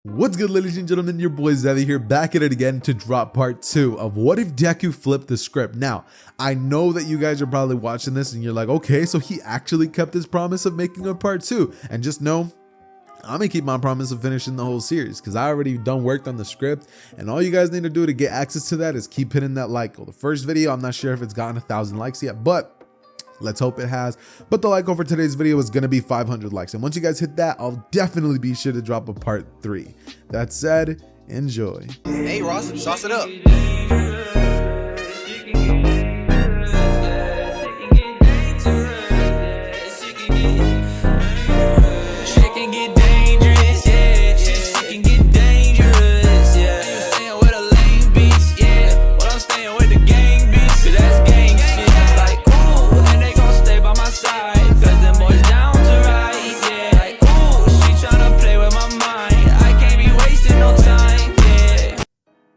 What's good, ladies and gentlemen? Your boy Zevi here, back at it again to drop part 2 of what if Deku flipped the script. Now, I know that you guys are probably watching this and you're like, okay, so he actually kept his promise of making a part 2. And just know, I'm gonna keep my promise of finishing the whole series because I already done worked on the script, and all you guys need to do to get access to that is keep hitting that like goal. The first video, I'm not sure if it's gotten 1,000 likes yet, but let's hope it has. But the like goal for today's video is going to be 500 likes. And once you guys hit that, I'll definitely be sure to drop a part 3. That said, enjoy. Hey Ross, sauce it up.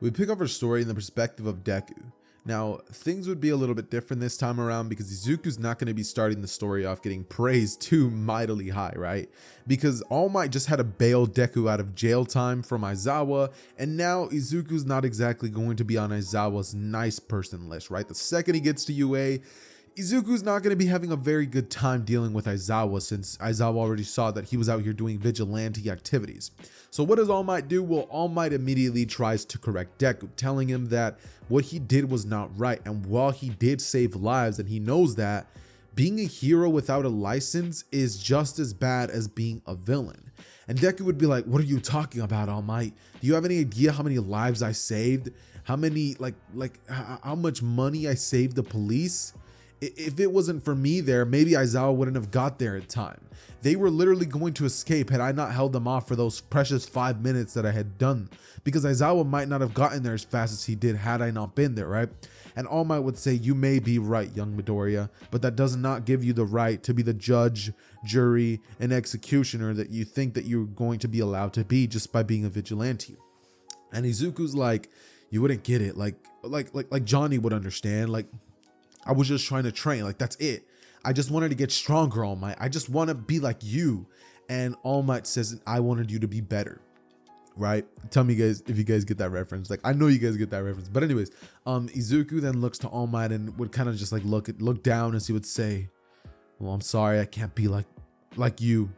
We pick up our story in the perspective of Deku. Now, things would be a little bit different this time around because Izuku's not going to be starting the story off getting praised too mightily high, right? Because All Might just had to bail Deku out of jail time from Aizawa, and now Izuku's not exactly going to be on Aizawa's nice person list, right? The second he gets to UA, Izuku's not going to be having a very good time dealing with Aizawa since Aizawa already saw that he was out here doing vigilante activities. So what does All Might do? Well, All Might immediately tries to correct Deku, telling him that what he did was not right. And while he did save lives and he knows that, being a hero without a license is just as bad as being a villain. And Deku would be like, what are you talking about, All Might? Do you have any idea how many lives I saved? How many, how much money I saved the police? If it wasn't for me there, maybe Aizawa wouldn't have got there in time. They were literally going to escape had I not held them off for those precious 5 minutes that I had done, because Aizawa might not have gotten there as fast as he did had I not been there, right? And All Might would say, you may be right, young Midoriya, but that does not give you the right to be the judge, jury, and executioner that you think that you're going to be allowed to be just by being a vigilante. And Izuku's like, you wouldn't get it, like Johnny would understand, like, I was just trying to train, like that's it. I just wanted to get stronger, All Might. I just want to be like you. And All Might says, I wanted you to be better, right? Tell me guys if you guys get that reference. Like I know you guys get that reference. But anyways, Izuku then looks to All Might and would kind of just like look down as he would say, well, I'm sorry, I can't be like you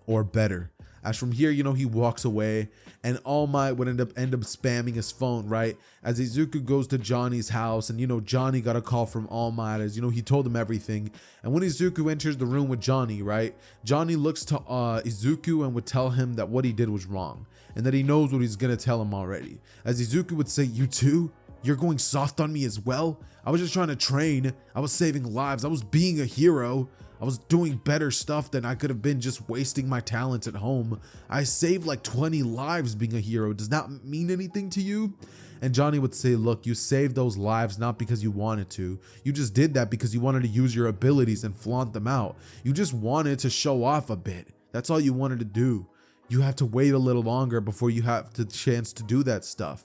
or better. As from here, he walks away, and All Might would end up spamming his phone, right? As Izuku goes to Johnny's house, and Johnny got a call from All Might, as he told him everything. And when Izuku enters the room with Johnny, right, Johnny looks to Izuku and would tell him that what he did was wrong, and that he knows what he's gonna tell him already. As Izuku would say, you too? You're going soft on me as well? I was just trying to train. I was saving lives. I was being a hero. I was doing better stuff than I could have been just wasting my talents at home. I saved like 20 lives being a hero. Does that mean anything to you? And Johnny would say, look, you saved those lives not because you wanted to. You just did that because you wanted to use your abilities and flaunt them out. You just wanted to show off a bit. That's all you wanted to do. You have to wait a little longer before you have the chance to do that stuff.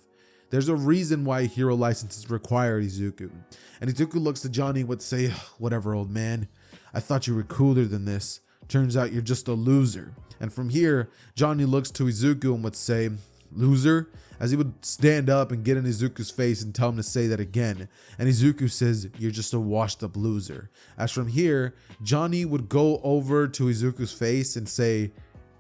There's a reason why a hero license is required, Izuku. And Izuku looks to Johnny and would say, whatever, old man. I thought you were cooler than this. Turns out you're just a loser. And from here, Johnny looks to Izuku and would say, loser? As he would stand up and get in Izuku's face and tell him to say that again. And Izuku says, you're just a washed up loser. As from here, Johnny would go over to Izuku's face and say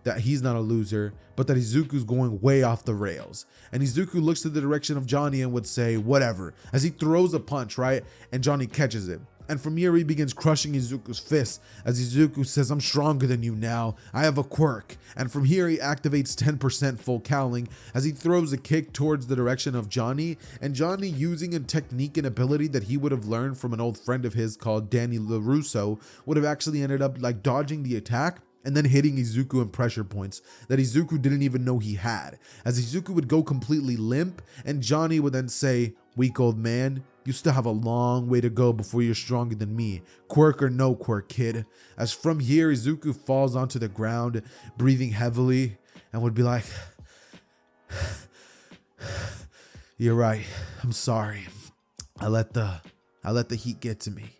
that he's not a loser, but that Izuku's going way off the rails. And Izuku looks to the direction of Johnny and would say, whatever, as he throws a punch, right? And Johnny catches it. And from here, he begins crushing Izuku's fist as Izuku says, I'm stronger than you now. I have a quirk. And from here, he activates 10% full cowling as he throws a kick towards the direction of Johnny. And Johnny, using a technique and ability that he would have learned from an old friend of his called Danny LaRusso, would have actually ended up like dodging the attack and then hitting Izuku in pressure points that Izuku didn't even know he had. As Izuku would go completely limp, and Johnny would then say, weak old man, you still have a long way to go before you're stronger than me. Quirk or no quirk, kid. As from here, Izuku falls onto the ground, breathing heavily, and would be like, you're right, I'm sorry. I let the heat get to me.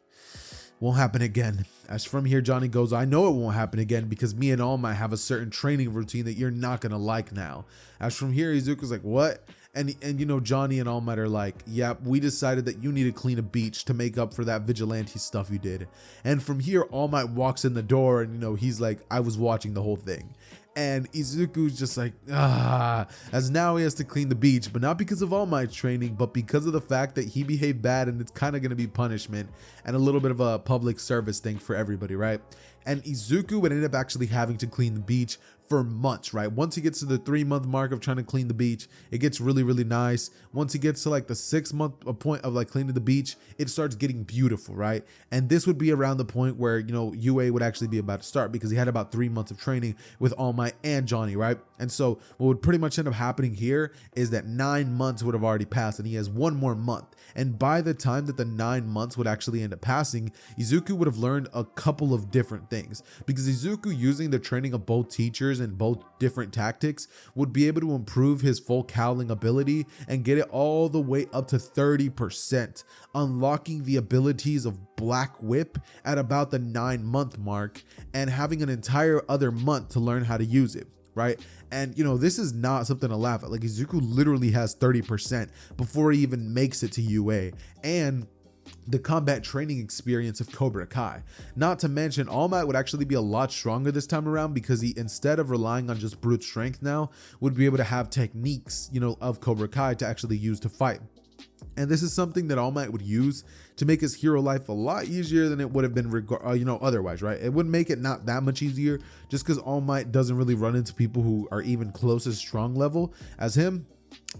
Won't happen again. As from here, Johnny goes, I know it won't happen again because me and All Might have a certain training routine that you're not gonna like now. As from here, Izuku's like, what? And you know, Johnny and All Might are like, yep, we decided that you need to clean a beach to make up for that vigilante stuff you did. And from here, All Might walks in the door and, you know, he's like, I was watching the whole thing. And Izuku's just like, as now he has to clean the beach, but not because of All Might's training, but because of the fact that he behaved bad, and it's kind of going to be punishment and a little bit of a public service thing for everybody, right? And Izuku would end up actually having to clean the beach for months, right? Once he gets to the 3-month mark of trying to clean the beach, it gets really, really nice. Once he gets to like the 6-month point of like cleaning the beach, it starts getting beautiful, right? And this would be around the point where, you know, UA would actually be about to start, because he had about 3 months of training with All Might and Johnny, right? And so what would pretty much end up happening here is that 9 months would have already passed and he has 1 more month. And by the time that the 9 months would actually end up passing, Izuku would have learned a couple of different things, because Izuku, using the training of both teachers and both different tactics, would be able to improve his full cowling ability and get it all the way up to 30%, unlocking the abilities of Black Whip at about the 9-month mark and having an entire other month to learn how to use it, right? And you know, this is not something to laugh at. Like, Izuku literally has 30% before he even makes it to UA, and the combat training experience of Cobra Kai. Not to mention, All Might would actually be a lot stronger this time around, because he, instead of relying on just brute strength now, would be able to have techniques, you know, of Cobra Kai to actually use to fight. And this is something that All Might would use to make his hero life a lot easier than it would have been, you know, otherwise, right? It would make it not that much easier, just because All Might doesn't really run into people who are even close as strong level as him.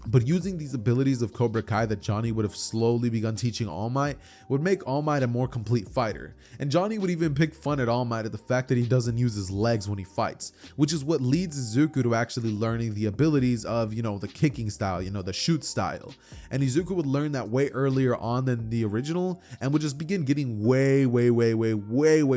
But using these abilities of Cobra Kai that Johnny would have slowly begun teaching All Might would make All Might a more complete fighter. And Johnny would even pick fun at All Might at the fact that he doesn't use his legs when he fights, which is what leads Izuku to actually learning the abilities of, you know, the kicking style, you know, the shoot style. And Izuku would learn that way earlier on than the original, and would just begin getting way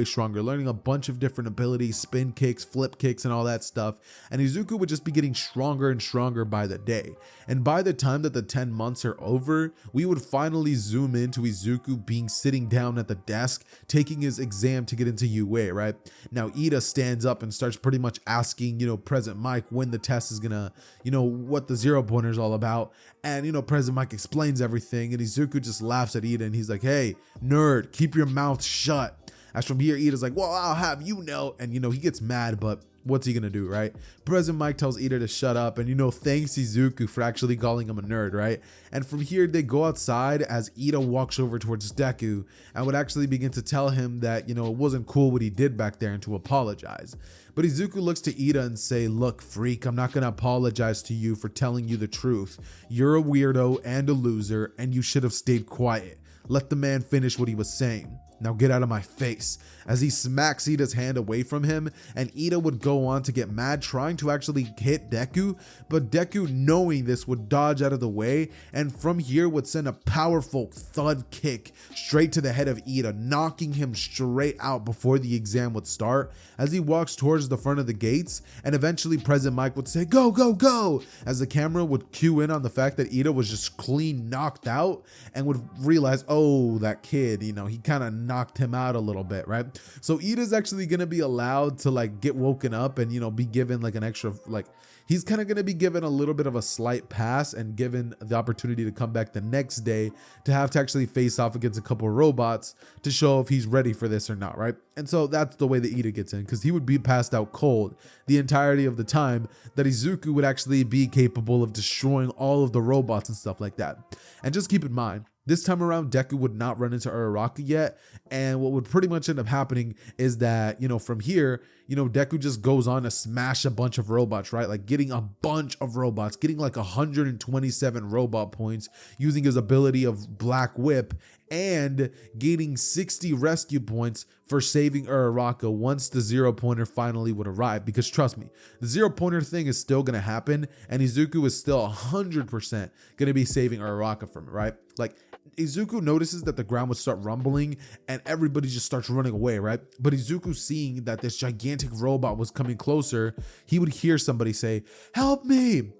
stronger, learning a bunch of different abilities, spin kicks, flip kicks, and all that stuff. And Izuku would just be getting stronger and stronger by the day. And by the time that the 10 months are over, we would finally zoom into Izuku being sitting down at the desk, taking his exam to get into UA, right? Now, Ida stands up and starts pretty much asking, you know, President Mike when the test is gonna, you know, what the 0-pointer is all about. And, you know, President Mike explains everything, and Izuku just laughs at Ida, and he's like, hey, nerd, keep your mouth shut. As from here, Ida's like, well, I'll have you know. And, you know, he gets mad, but what's he gonna do, right? President Mike tells Ida to shut up, and, you know, thanks Izuku for actually calling him a nerd, right? And from here, they go outside as Ida walks over towards Deku and would actually begin to tell him that, you know, it wasn't cool what he did back there and to apologize. But Izuku looks to Ida and say, look, freak, I'm not gonna apologize to you for telling you the truth. You're a weirdo and a loser, and you should have stayed quiet. Let the man finish what he was saying. Now get out of my face, as he smacks Ida's hand away from him, and Ida would go on to get mad, trying to actually hit Deku, but Deku, knowing this, would dodge out of the way, and from here would send a powerful thud kick straight to the head of Ida, knocking him straight out before the exam would start, as he walks towards the front of the gates. And eventually President Mike would say, go, go, go, as the camera would cue in on the fact that Ida was just clean knocked out, and would realize, oh, that kid, you know, he kind of knocked him out a little bit, right? So Ida's actually gonna be allowed to like get woken up and, you know, be given like an extra, like, he's kind of gonna be given a little bit of a slight pass and given the opportunity to come back the next day to have to actually face off against a couple of robots to show if he's ready for this or not, right? And so that's the way that Ida gets in, because he would be passed out cold the entirety of the time that Izuku would actually be capable of destroying all of the robots and stuff like that. And just keep in mind, this time around, Deku would not run into Uraraka yet, and what would pretty much end up happening is that, you know, from here, you know, Deku just goes on to smash a bunch of robots, right? Like getting a bunch of robots, getting like 127 robot points using his ability of Black Whip, and gaining 60 rescue points for saving Uraraka once the 0-pointer finally would arrive. Because trust me, the 0-pointer thing is still going to happen, and Izuku is still 100% going to be saving Uraraka from it, right? Like, Izuku notices that the ground would start rumbling and everybody just starts running away, right? But Izuku, seeing that this gigantic robot was coming closer, he would hear somebody say, help me!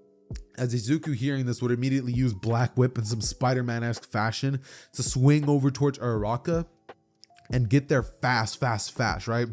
As Izuku, hearing this, would immediately use Black Whip in some Spider-Man-esque fashion to swing over towards Uraraka. and get there fast, right?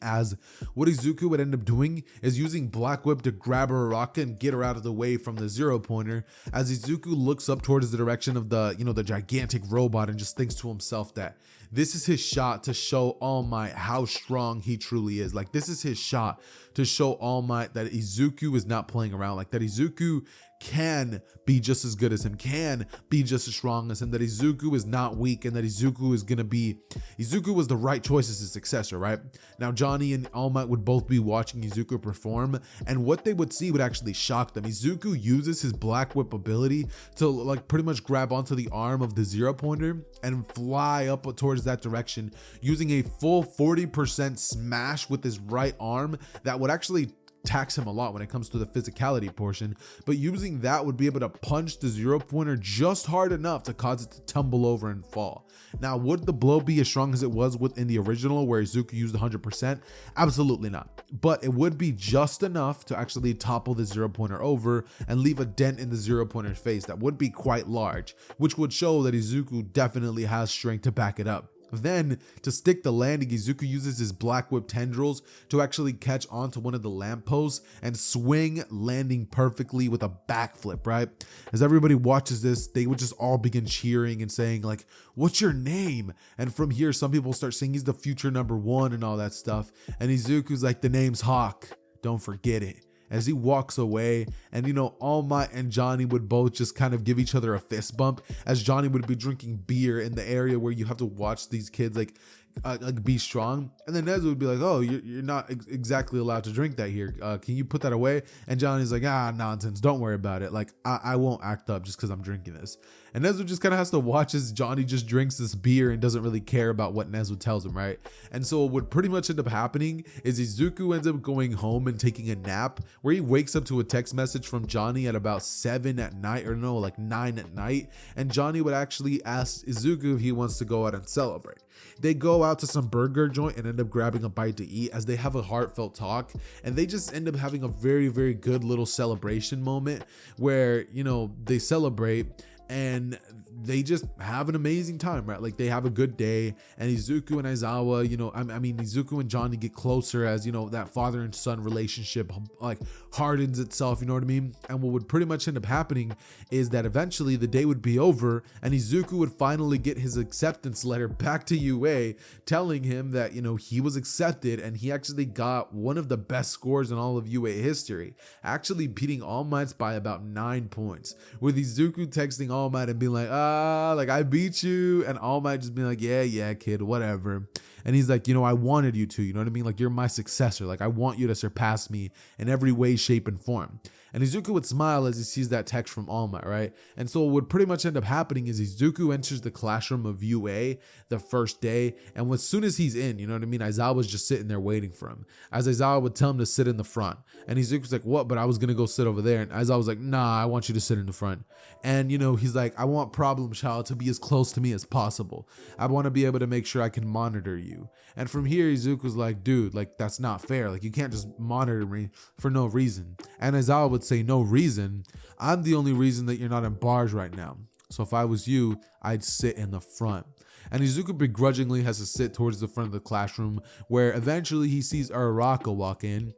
As what Izuku would end up doing is using Black Whip to grab Uraraka and get her out of the way from the 0-pointer, as Izuku looks up towards the direction of the, the gigantic robot and just thinks to himself that this is his shot to show All Might how strong he truly is. Like, this is his shot to show All Might that Izuku is not playing around, like that Izuku can be just as good as him, can be just as strong as him, that Izuku is not weak, and that Izuku was the right choice as his successor, right? Now, Johnny and All Might would both be watching Izuku perform, and what they would see would actually shock them. Izuku uses his Black Whip ability to like pretty much grab onto the arm of the 0-pointer and fly up towards that direction, using a full 40% smash with his right arm that would actually tax him a lot when it comes to the physicality portion, but using that would be able to punch the 0-pointer just hard enough to cause it to tumble over and fall. Now, would the blow be as strong as it was within the original where Izuku used 100%? Absolutely not, but it would be just enough to actually topple the 0-pointer over and leave a dent in the 0-pointer's face that would be quite large, which would show that Izuku definitely has strength to back it up. Then, to stick the landing, Izuku uses his Black Whip tendrils to actually catch onto one of the lampposts and swing, landing perfectly with a backflip, right? As everybody watches this, they would just all begin cheering and saying like, "What's your name?" And from here, some people start saying he's the future #1 and all that stuff. And Izuku's like, "The name's Hawk, don't forget it." As he walks away, and All Might and Johnny would both just kind of give each other a fist bump, as Johnny would be drinking beer in the area where you have to watch these kids like be strong, and then Nezu would be like, "Oh, you're not exactly allowed to drink that here. Can you put that away?" And Johnny's like, "Nonsense, don't worry about it. Like, I won't act up just because I'm drinking this." And Nezu just kind of has to watch as Johnny just drinks this beer and doesn't really care about what Nezu tells him, right? And so what would pretty much end up happening is Izuku ends up going home and taking a nap, where he wakes up to a text message from Johnny at about 7 at night, or no, like 9 at night, and Johnny would actually ask Izuku if he wants to go out and celebrate. They go out to some burger joint and end up grabbing a bite to eat, as they have a heartfelt talk, and they just end up having a very, very good little celebration moment where, they celebrate and they just have an amazing time, right? Like, they have a good day, and Izuku and Aizawa, Izuku and Johnny get closer as, that father and son relationship like hardens itself, you know what I mean? And what would pretty much end up happening is that eventually the day would be over, and Izuku would finally get his acceptance letter back to UA, telling him that, he was accepted, and he actually got one of the best scores in all of UA history, actually beating All Might's by about 9 points, with Izuku texting All Might and being like, I beat you, and All Might just being like, yeah, kid, whatever. And he's like, I wanted you to, you know what I mean? Like, you're my successor. Like, I want you to surpass me in every way, shape, and form. And Izuku would smile as he sees that text from All Might, right? And so what would pretty much end up happening is Izuku enters the classroom of UA the first day, and as soon as he's in, you know what I mean, Aizawa's just sitting there waiting for him, as Aizawa would tell him to sit in the front. And Izuku's like, "What? But I was gonna go sit over there." And Aizawa's like, "Nah, I want you to sit in the front." And he's like, "I want Problem Child to be as close to me as possible. I want to be able to make sure I can monitor you." And from here, Izuku's like, "Dude, like, that's not fair. Like, you can't just monitor me for no reason." And Aizawa would say, "No reason? I'm the only reason that you're not in bars right now. So if I was you, I'd sit in the front." And Izuku begrudgingly has to sit towards the front of the classroom, where eventually he sees Uraraka walk in.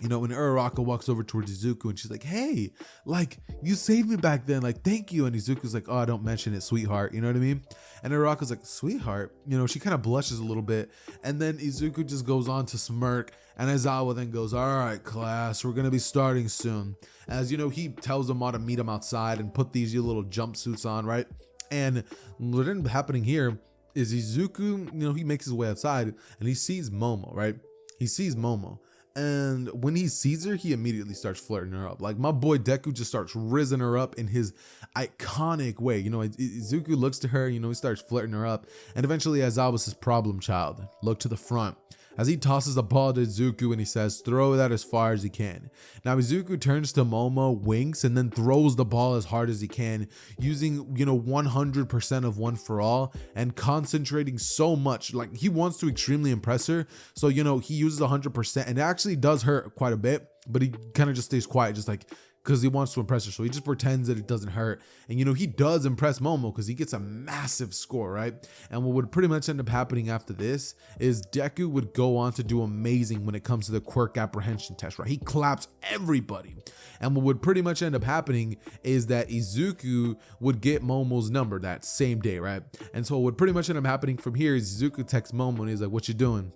When Uraraka walks over towards Izuku, and she's like, "Hey, like, you saved me back then, like, thank you." And Izuku's like, "Oh, don't mention it, sweetheart," you know what I mean? And Uraraka's like, "Sweetheart?" She kind of blushes a little bit, and then Izuku just goes on to smirk, and Aizawa then goes, "All right, class, we're gonna be starting soon." As he tells them all to meet him outside and put these little jumpsuits on, right? And what ended up happening here is Izuku, he makes his way outside, and he sees Momo, right? He sees Momo. And when he sees her, he immediately starts flirting her up. Like, my boy Deku just starts rizzing her up in his iconic way. Izuku looks to her, he starts flirting her up. And eventually Aizawa's his problem child. Look to the front, as he tosses a ball to Izuku and he says, "Throw that as far as you can." Now Izuku turns to Momo, winks, and then throws the ball as hard as he can, using 100% of One for All, and concentrating so much. Like, he wants to extremely impress her, so he uses 100%, and it actually does hurt quite a bit, but he kind of just stays quiet, just like because he wants to impress her. So he just pretends that it doesn't hurt. And, you know, he does impress Momo because he gets a massive score, right? And what would pretty much end up happening after this is Deku would go on to do amazing when it comes to the quirk apprehension test, right? He claps everybody. And what would pretty much end up happening is that Izuku would get Momo's number that same day, right? And so what would pretty much end up happening from here is Izuku texts Momo and he's like, what you doing?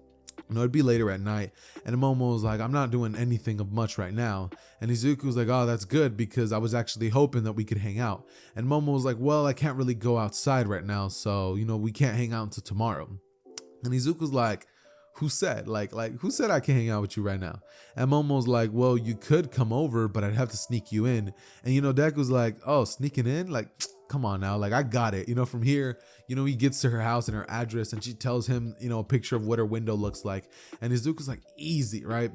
You know, it'd be later at night, and Momo was like, I'm not doing anything of much right now. And Izuku was like, oh, that's good, because I was actually hoping that we could hang out. And Momo was like, well, I can't really go outside right now, so, you know, we can't hang out until tomorrow. And Izuku's like, who said? Like who said I can hang out with you right now? And Momo's like, well, you could come over, but I'd have to sneak you in. And, you know, Deku's like, oh, sneaking in? Like, come on now, like, I got it. You know, from here, you know, he gets to her house and her address, and she tells him, you know, a picture of what her window looks like. And Izuku's like, easy, right?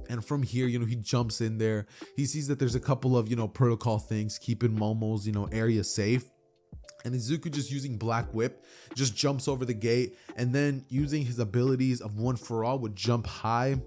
And from here, you know, he jumps in there. He sees that there's a couple of, you know, protocol things keeping Momo's, you know, area safe. And Izuku, just using Black Whip, just jumps over the gate, and then using his abilities of One For All would jump high,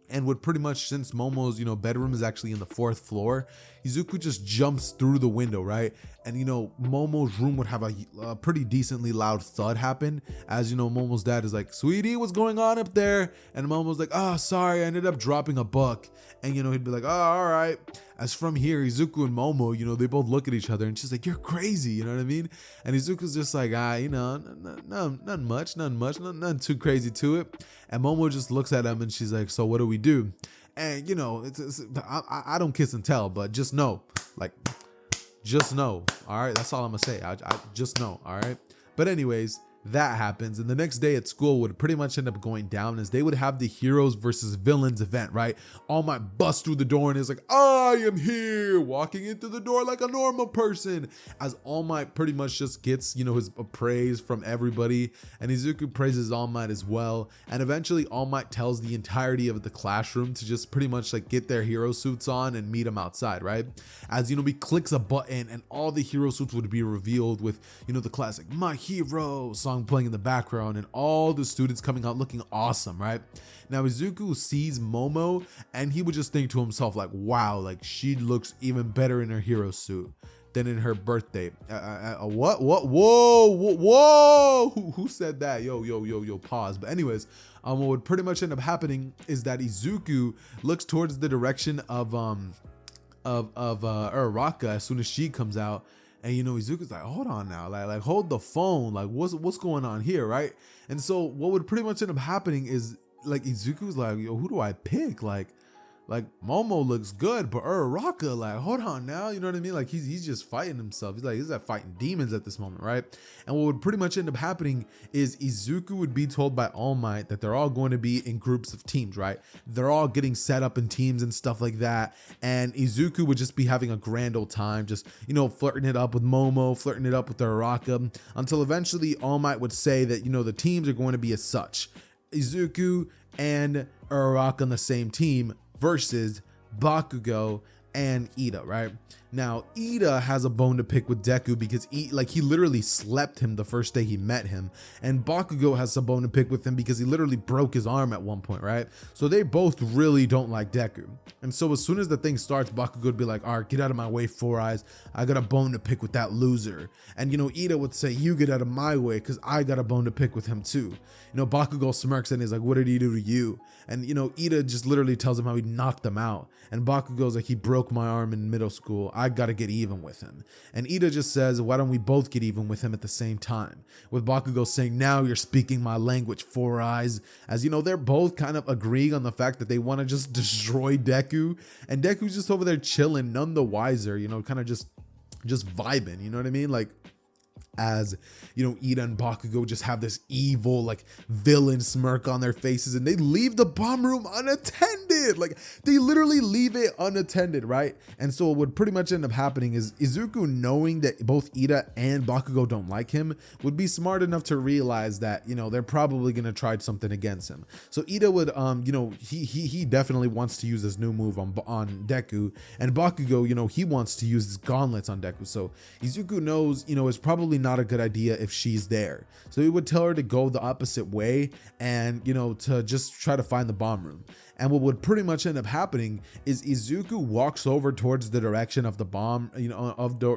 and would pretty much, since Momo's, you know, bedroom is actually in the 4th floor, Izuku just jumps through the window, right? And, you know, Momo's room would have a pretty decently loud thud happen, as, you know, Momo's dad is like, sweetie, what's going on up there? And Momo's like, oh, sorry, I ended up dropping a book. And, you know, he'd be like, oh, all right. As from here, Izuku and Momo, you know, they both look at each other, and she's like, you're crazy, you know what I mean? And Izuku's just like, you know, nothing much, nothing too crazy to it. And Momo just looks at him, and she's like, so what do we do? And, you know, I don't kiss and tell, but just know, like, just know, all right? That's all I'm gonna say. I just know, all right? But anyways, that happens, and the next day at school would pretty much end up going down as they would have the heroes versus villains event, right? All Might busts through the door and is like, I am here, walking into the door like a normal person, as All Might pretty much just gets, you know, his praise from everybody, and Izuku praises All Might as well. And eventually All Might tells the entirety of the classroom to just pretty much like get their hero suits on and meet him outside, right? As, you know, he clicks a button and all the hero suits would be revealed with, you know, the classic My Hero song playing in the background, and all the students coming out looking awesome, right? Now Izuku sees Momo, and he would just think to himself like, wow, like she looks even better in her hero suit than in her birthday. What? Whoa! Who said that? Yo, pause. But anyways, what would pretty much end up happening is that Izuku looks towards the direction of Uraraka as soon as she comes out. And, you know, Izuku's like, hold on now, like hold the phone, like what's going on here, right? And so what would pretty much end up happening is like Izuku's like, yo, who do I pick? Like Momo looks good, but Uraraka, like, hold on now, you know what I mean? Like he's just fighting himself. He's like fighting demons at this moment, right? And what would pretty much end up happening is Izuku would be told by All Might that they're all going to be in groups of teams, right? They're all getting set up in teams and stuff like that. And Izuku would just be having a grand old time, just, you know, flirting it up with Momo, flirting it up with Uraraka, until eventually All Might would say that, you know, the teams are going to be as such: Izuku and Uraraka on the same team versus Bakugo and Ida, right? Now, Ida has a bone to pick with Deku because he literally slept him the first day he met him, and Bakugo has a bone to pick with him because he literally broke his arm at one point, right? So they both really don't like Deku. And so as soon as the thing starts, Bakugo would be like, all right, get out of my way, Four Eyes. I got a bone to pick with that loser. And, you know, Ida would say, you get out of my way because I got a bone to pick with him too. You know, Bakugo smirks and he's like, what did he do to you? And, you know, Ida just literally tells him how he knocked him out. And Bakugo's like, he broke my arm in middle school. I gotta get even with him. And Ida just says, why don't we both get even with him at the same time? With Bakugo saying, now you're speaking my language, Four Eyes. As, you know, they're both kind of agreeing on the fact that they want to just destroy Deku. And Deku's just over there chilling, none the wiser, you know, kind of just vibing, you know what I mean? Like, as, you know, Ida and Bakugo just have this evil, like, villain smirk on their faces, and they leave the bomb room unattended. Like, they literally leave it unattended, right? And so what would pretty much end up happening is Izuku, knowing that both Ida and Bakugo don't like him, would be smart enough to realize that, you know, they're probably gonna try something against him. So Ida would, you know, he definitely wants to use this new move on Deku, and Bakugo, you know, he wants to use his gauntlets on Deku. So Izuku knows, you know, it's probably not a good idea if she's there. So he would tell her to go the opposite way and, you know, to just try to find the bomb room. And what would pretty much end up happening is Izuku walks over towards the direction of the bomb,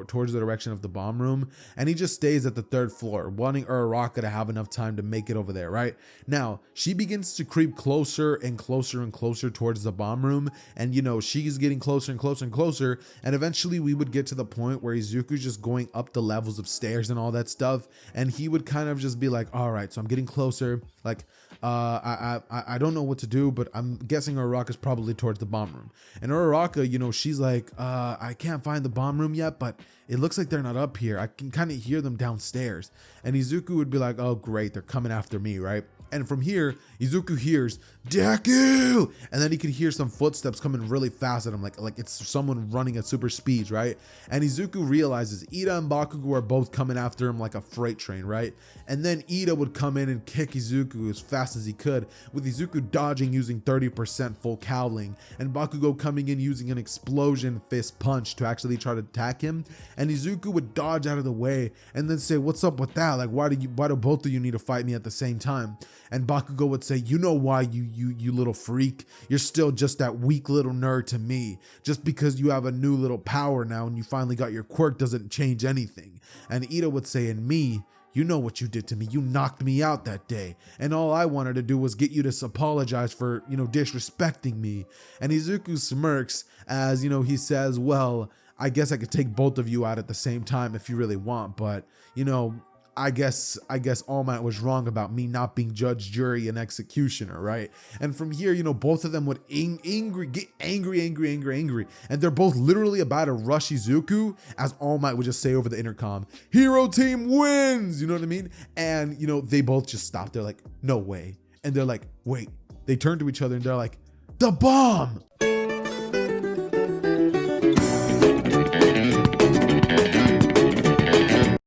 towards the direction of the bomb room, and he just stays at the 3rd floor, wanting Uraraka to have enough time to make it over there, right? Now, she begins to creep closer and closer and closer towards the bomb room, and she's getting closer and closer and closer, and eventually we would get to the point where Izuku's just going up the levels of stairs and all that stuff, and he would kind of just be like, all right, so I'm getting closer, like, I don't know what to do, but I'm guessing Uraraka's probably towards the bomb room. And Uraraka, she's like, I can't find the bomb room yet, but it looks like they're not up here. I can kind of hear them downstairs. And Izuku would be like, oh great, they're coming after me, right? And from here, Izuku hears Deku, and then he could hear some footsteps coming really fast at him, like it's someone running at super speeds, right? And Izuku realizes Ida and Bakugo are both coming after him like a freight train, right? And then Ida would come in and kick Izuku as fast as he could, with Izuku dodging using 30% full cowling, and Bakugo coming in using an explosion fist punch to actually try to attack him. And Izuku would dodge out of the way and then say, what's up with that? Like, why do both of you need to fight me at the same time? And Bakugo would say, you know why, you little freak. You're still just that weak little nerd to me. Just because you have a new little power now and you finally got your quirk doesn't change anything. And Ida would say, and me, you know what you did to me. You knocked me out that day. And all I wanted to do was get you to apologize for, disrespecting me. And Izuku smirks as, he says, well, I guess I could take both of you out at the same time if you really want. But, I guess All Might was wrong about me not being judge, jury, and executioner, right? And from here, both of them would get angry, and they're both literally about to rush Izuku, as All Might would just say over the intercom, "Hero team wins!" You know what I mean? And they both just stop. They're like, "No way!" And they're like, "Wait!" They turn to each other and they're like, "The bomb!"